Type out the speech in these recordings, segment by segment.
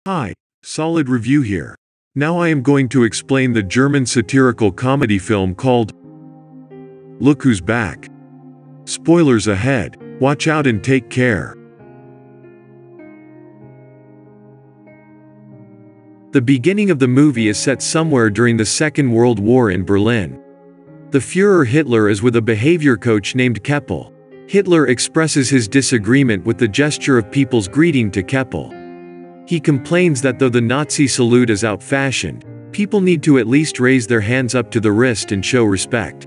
Hi, Solid Review here. Now I am going to explain the German satirical comedy film called Look Who's Back. Spoilers ahead, watch out and take care. The beginning of the movie is set somewhere during the Second World War in Berlin. The Führer Hitler is with a behavior coach named Keppel. Hitler expresses his disagreement with the gesture of people's greeting to Keppel. He complains that though the Nazi salute is out-fashioned, people need to at least raise their hands up to the wrist and show respect.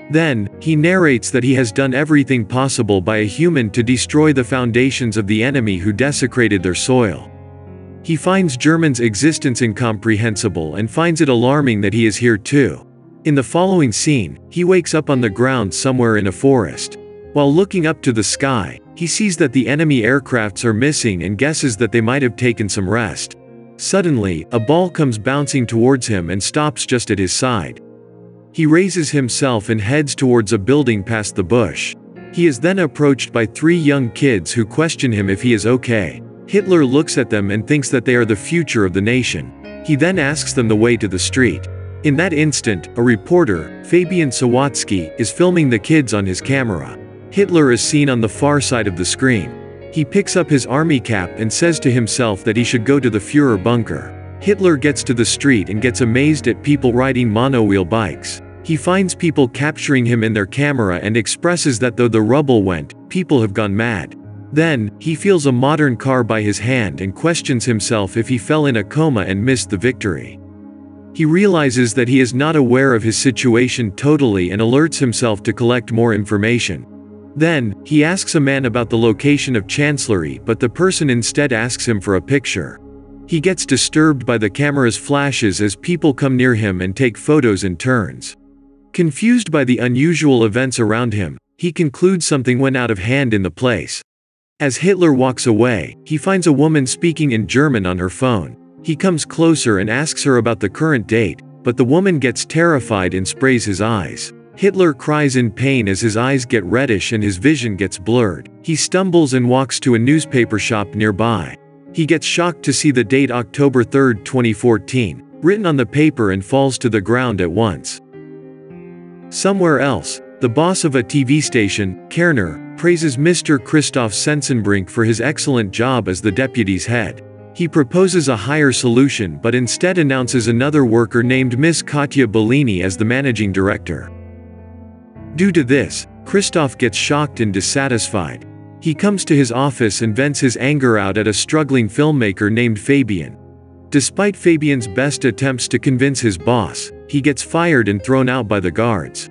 Then, he narrates that he has done everything possible by a human to destroy the foundations of the enemy who desecrated their soil. He finds Germans' existence incomprehensible and finds it alarming that he is here too. In the following scene, he wakes up on the ground somewhere in a forest. While looking up to the sky, he sees that the enemy aircrafts are missing and guesses that they might have taken some rest. Suddenly, a ball comes bouncing towards him and stops just at his side. He raises himself and heads towards a building past the bush. He is then approached by three young kids who question him if he is okay. Hitler looks at them and thinks that they are the future of the nation. He then asks them the way to the street. In that instant, a reporter, Fabian Sawatzki, is filming the kids on his camera. Hitler is seen on the far side of the screen. He picks up his army cap and says to himself that he should go to the Führer bunker. Hitler gets to the street and gets amazed at people riding monowheel bikes. He finds people capturing him in their camera and expresses that though the rubble went, people have gone mad. Then, he feels a modern car by his hand and questions himself if he fell in a coma and missed the victory. He realizes that he is not aware of his situation totally and alerts himself to collect more information. Then, he asks a man about the location of Chancellery, but the person instead asks him for a picture. He gets disturbed by the camera's flashes as people come near him and take photos in turns. Confused by the unusual events around him, he concludes something went out of hand in the place. As Hitler walks away, he finds a woman speaking in German on her phone. He comes closer and asks her about the current date, but the woman gets terrified and sprays his eyes. Hitler cries in pain as his eyes get reddish and his vision gets blurred. He stumbles and walks to a newspaper shop nearby. He gets shocked to see the date October 3, 2014, written on the paper and falls to the ground at once. Somewhere else, the boss of a TV station, Kerner, praises Mr. Christoph Sensenbrink for his excellent job as the deputy's head. He proposes a higher solution but instead announces another worker named Miss Katja Bellini as the managing director. Due to this, Christoph gets shocked and dissatisfied. He comes to his office and vents his anger out at a struggling filmmaker named Fabian. Despite Fabian's best attempts to convince his boss, he gets fired and thrown out by the guards.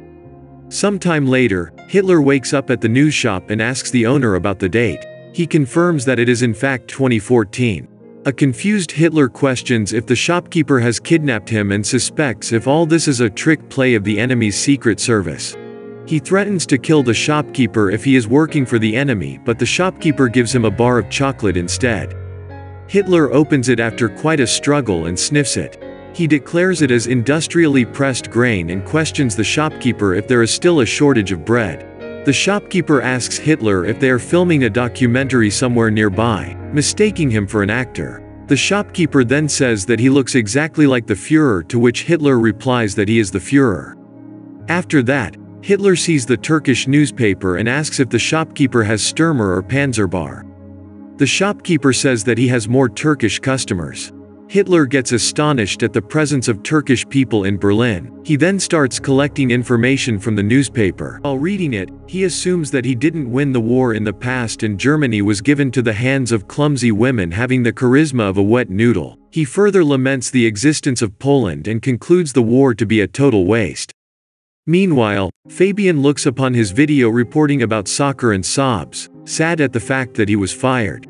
Sometime later, Hitler wakes up at the news shop and asks the owner about the date. He confirms that it is in fact 2014. A confused Hitler questions if the shopkeeper has kidnapped him and suspects if all this is a trick play of the enemy's secret service. He threatens to kill the shopkeeper if he is working for the enemy, but the shopkeeper gives him a bar of chocolate instead. Hitler opens it after quite a struggle and sniffs it. He declares it as industrially pressed grain and questions the shopkeeper if there is still a shortage of bread. The shopkeeper asks Hitler if they are filming a documentary somewhere nearby, mistaking him for an actor. The shopkeeper then says that he looks exactly like the Führer, to which Hitler replies that he is the Führer. After that, Hitler sees the Turkish newspaper and asks if the shopkeeper has Stürmer or Panzerbar. The shopkeeper says that he has more Turkish customers. Hitler gets astonished at the presence of Turkish people in Berlin. He then starts collecting information from the newspaper. While reading it, he assumes that he didn't win the war in the past and Germany was given to the hands of clumsy women having the charisma of a wet noodle. He further laments the existence of Poland and concludes the war to be a total waste. Meanwhile, Fabian looks upon his video reporting about soccer and sobs, sad at the fact that he was fired.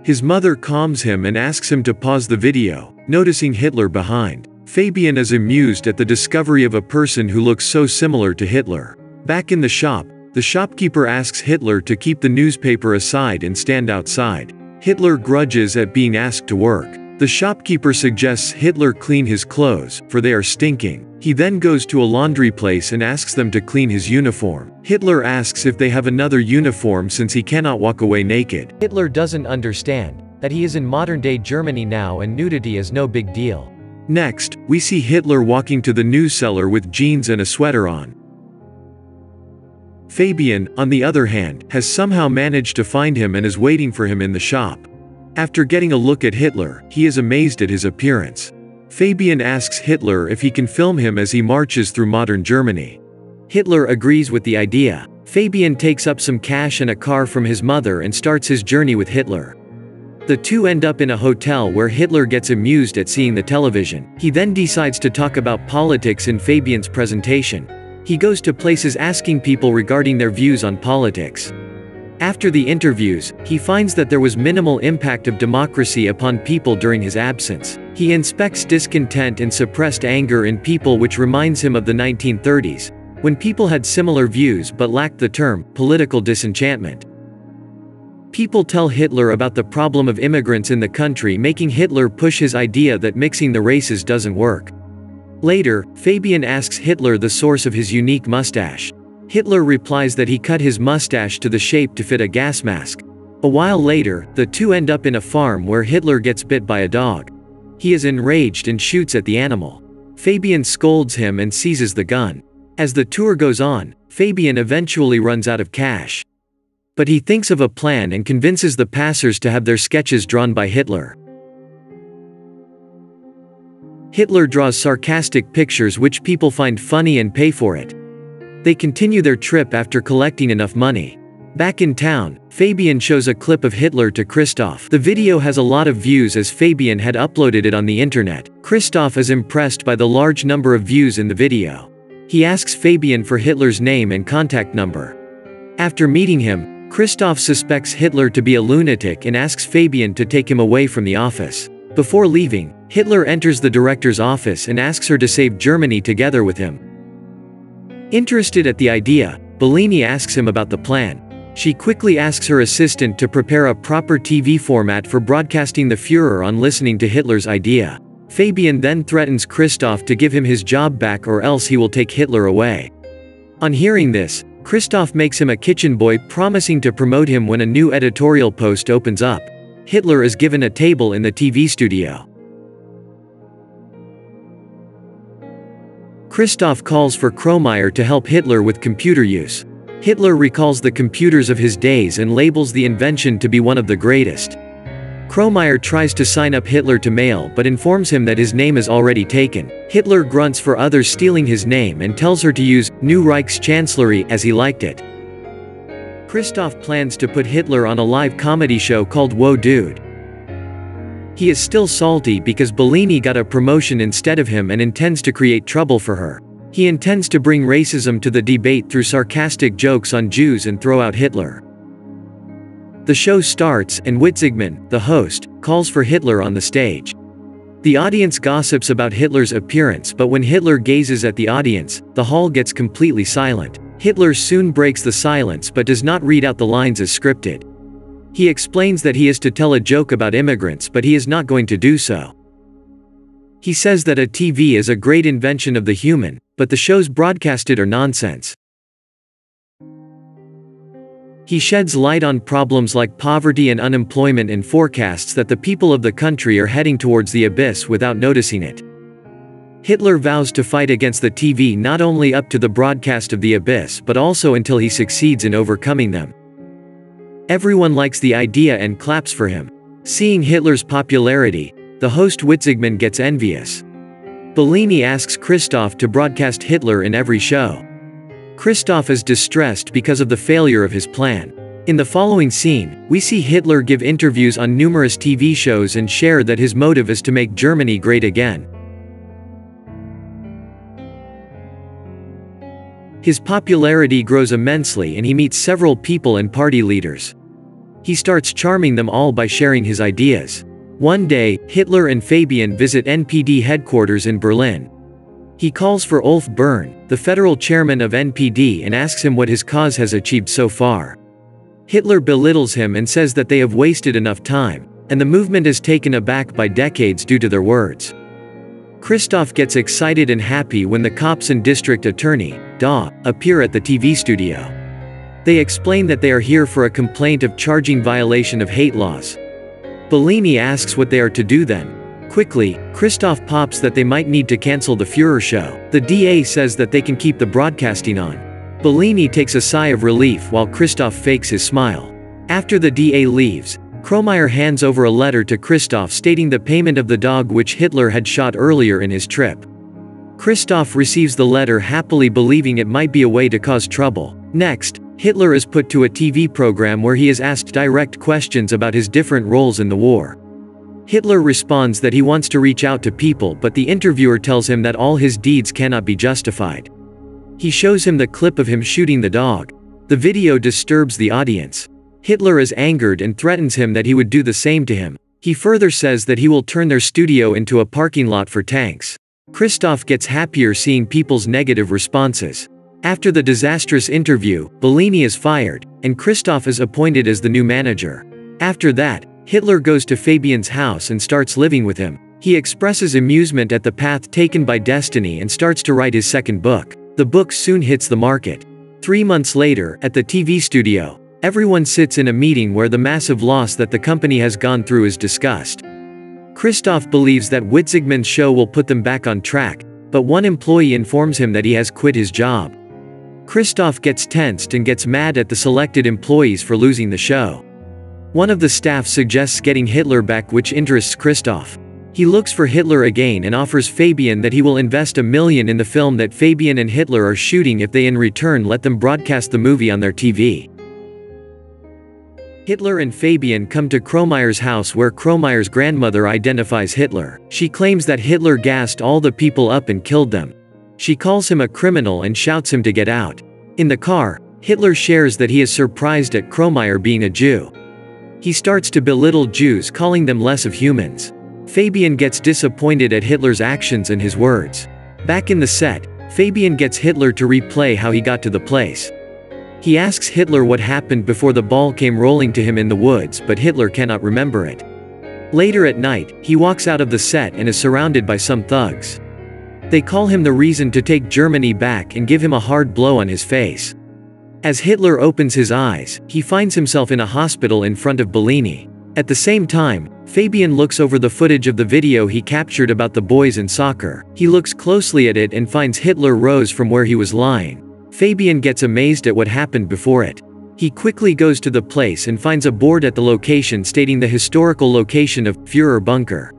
His mother calms him and asks him to pause the video, noticing Hitler behind. Fabian is amused at the discovery of a person who looks so similar to Hitler. Back in the shop, the shopkeeper asks Hitler to keep the newspaper aside and stand outside. Hitler grudges at being asked to work. The shopkeeper suggests Hitler clean his clothes, for they are stinking. He then goes to a laundry place and asks them to clean his uniform. Hitler asks if they have another uniform since he cannot walk away naked. Hitler doesn't understand that he is in modern-day Germany now and nudity is no big deal. Next, we see Hitler walking to the news seller with jeans and a sweater on. Fabian, on the other hand, has somehow managed to find him and is waiting for him in the shop. After getting a look at Hitler, he is amazed at his appearance. Fabian asks Hitler if he can film him as he marches through modern Germany. Hitler agrees with the idea. Fabian takes up some cash and a car from his mother and starts his journey with Hitler. The two end up in a hotel where Hitler gets amused at seeing the television. He then decides to talk about politics in Fabian's presentation. He goes to places asking people regarding their views on politics. After the interviews, he finds that there was minimal impact of democracy upon people during his absence. He inspects discontent and suppressed anger in people, which reminds him of the 1930s, when people had similar views but lacked the term political disenchantment. People tell Hitler about the problem of immigrants in the country, making Hitler push his idea that mixing the races doesn't work. Later, Fabian asks Hitler the source of his unique mustache. Hitler replies that he cut his mustache to the shape to fit a gas mask. A while later, the two end up in a farm where Hitler gets bit by a dog. He is enraged and shoots at the animal. Fabian scolds him and seizes the gun. As the tour goes on, Fabian eventually runs out of cash. But he thinks of a plan and convinces the passers to have their sketches drawn by Hitler. Hitler draws sarcastic pictures which people find funny and pay for it. They continue their trip after collecting enough money. Back in town, Fabian shows a clip of Hitler to Christoph. The video has a lot of views as Fabian had uploaded it on the internet. Christoph is impressed by the large number of views in the video. He asks Fabian for Hitler's name and contact number. After meeting him, Christoph suspects Hitler to be a lunatic and asks Fabian to take him away from the office. Before leaving, Hitler enters the director's office and asks her to save Germany together with him. Interested at the idea, Bellini asks him about the plan. She quickly asks her assistant to prepare a proper TV format for broadcasting the Führer on listening to Hitler's idea. Fabian then threatens Christoph to give him his job back or else he will take Hitler away. On hearing this, Christoph makes him a kitchen boy, promising to promote him when a new editorial post opens up. Hitler is given a table in the TV studio. Christoph calls for Kromeyer to help Hitler with computer use. Hitler recalls the computers of his days and labels the invention to be one of the greatest. Kromeyer tries to sign up Hitler to mail but informs him that his name is already taken. Hitler grunts for others stealing his name and tells her to use New Reichskanzlerie as he liked it. Christoph plans to put Hitler on a live comedy show called Whoa Dude. He is still salty because Bellini got a promotion instead of him and intends to create trouble for her. He intends to bring racism to the debate through sarcastic jokes on Jews and throw out Hitler. The show starts and Witzigmann, the host, calls for Hitler on the stage. The audience gossips about Hitler's appearance, but when Hitler gazes at the audience, the hall gets completely silent. Hitler soon breaks the silence but does not read out the lines as scripted. He explains that he is to tell a joke about immigrants, but he is not going to do so. He says that a TV is a great invention of the human, but the shows broadcasted are nonsense. He sheds light on problems like poverty and unemployment and forecasts that the people of the country are heading towards the abyss without noticing it. Hitler vows to fight against the TV not only up to the broadcast of the abyss but also until he succeeds in overcoming them. Everyone likes the idea and claps for him. Seeing Hitler's popularity, the host Witzigmann gets envious. Bellini asks Christoph to broadcast Hitler in every show. Christoph is distressed because of the failure of his plan. In the following scene, we see Hitler give interviews on numerous TV shows and share that his motive is to make Germany great again. His popularity grows immensely and he meets several people and party leaders. He starts charming them all by sharing his ideas. One day, Hitler and Fabian visit NPD headquarters in Berlin. He calls for Ulf Bern, the federal chairman of NPD, and asks him what his cause has achieved so far. Hitler belittles him and says that they have wasted enough time. and the movement is taken aback by decades due to their words. Christoph gets excited and happy when the cops and district attorney, Da, appear at the TV studio. They explain that they are here for a complaint of charging violation of hate laws. Bellini asks what they are to do then. Quickly, Christoph pops that they might need to cancel the Führer show. The DA says that they can keep the broadcasting on. Bellini takes a sigh of relief while Christoph fakes his smile. After the DA leaves, Kromeyer hands over a letter to Christoph stating the payment of the dog which Hitler had shot earlier in his trip. Christoph receives the letter happily, believing it might be a way to cause trouble. Next, Hitler is put to a TV program where he is asked direct questions about his different roles in the war. Hitler responds that he wants to reach out to people, but the interviewer tells him that all his deeds cannot be justified. He shows him the clip of him shooting the dog. The video disturbs the audience. Hitler is angered and threatens him that he would do the same to him. He further says that he will turn their studio into a parking lot for tanks. Christoph gets happier seeing people's negative responses. After the disastrous interview, Bellini is fired, and Christoph is appointed as the new manager. After that, Hitler goes to Fabian's house and starts living with him. He expresses amusement at the path taken by destiny and starts to write his second book. The book soon hits the market. 3 months later, at the TV studio, everyone sits in a meeting where the massive loss that the company has gone through is discussed. Christoph believes that Witzigmann's show will put them back on track, but one employee informs him that he has quit his job. Christoph gets tensed and gets mad at the selected employees for losing the show. One of the staff suggests getting Hitler back, which interests Christoph. He looks for Hitler again and offers Fabian that he will invest $1 million in the film that Fabian and Hitler are shooting if they in return let them broadcast the movie on their TV. Hitler and Fabian come to Kromeyer's house where Kromeyer's grandmother identifies Hitler. She claims that Hitler gassed all the people up and killed them. She calls him a criminal and shouts him to get out. In the car, Hitler shares that he is surprised at Kromeyer being a Jew. He starts to belittle Jews, calling them less of humans. Fabian gets disappointed at Hitler's actions and his words. Back in the set, Fabian gets Hitler to replay how he got to the place. He asks Hitler what happened before the ball came rolling to him in the woods, but Hitler cannot remember it. Later at night, he walks out of the set and is surrounded by some thugs. They call him the reason to take Germany back and give him a hard blow on his face. As Hitler opens his eyes, he finds himself in a hospital in front of Bellini. At the same time, Fabian looks over the footage of the video he captured about the boys in soccer. He looks closely at it and finds Hitler rose from where he was lying. Fabian gets amazed at what happened before it. He quickly goes to the place and finds a board at the location stating the historical location of Führer Bunker.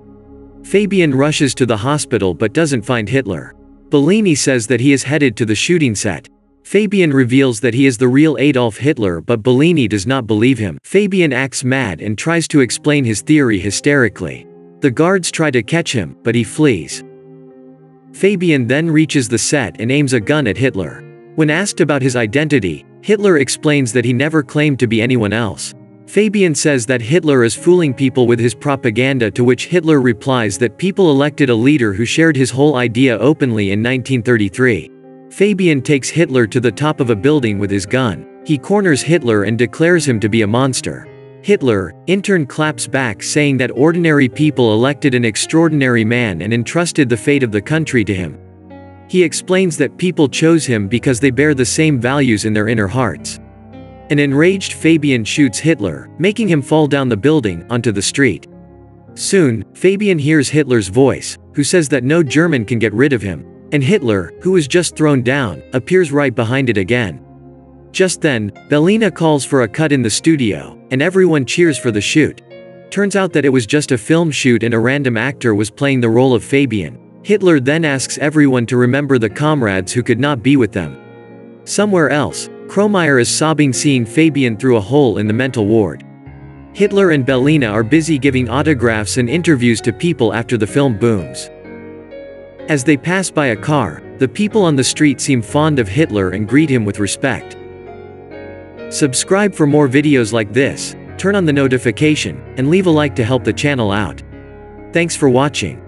Fabian rushes to the hospital but doesn't find Hitler. Bellini says that he is headed to the shooting set. Fabian reveals that he is the real Adolf Hitler, but Bellini does not believe him. Fabian acts mad and tries to explain his theory hysterically. The guards try to catch him, but he flees. Fabian then reaches the set and aims a gun at Hitler. When asked about his identity, Hitler explains that he never claimed to be anyone else. Fabian says that Hitler is fooling people with his propaganda, to which Hitler replies that people elected a leader who shared his whole idea openly in 1933. Fabian takes Hitler to the top of a building with his gun. He corners Hitler and declares him to be a monster. Hitler, in turn, claps back, saying that ordinary people elected an extraordinary man and entrusted the fate of the country to him. He explains that people chose him because they bear the same values in their inner hearts. An enraged Fabian shoots Hitler, making him fall down the building, onto the street. Soon, Fabian hears Hitler's voice, who says that no German can get rid of him. And Hitler, who was just thrown down, appears right behind it again. Just then, Bellini calls for a cut in the studio, and everyone cheers for the shoot. Turns out that it was just a film shoot and a random actor was playing the role of Fabian. Hitler then asks everyone to remember the comrades who could not be with them. Somewhere else, Kromeyer is sobbing seeing Fabian through a hole in the mental ward. Hitler and Bellini are busy giving autographs and interviews to people after the film booms. As they pass by a car, the people on the street seem fond of Hitler and greet him with respect. Subscribe for more videos like this, turn on the notification, and leave a like to help the channel out. Thanks for watching.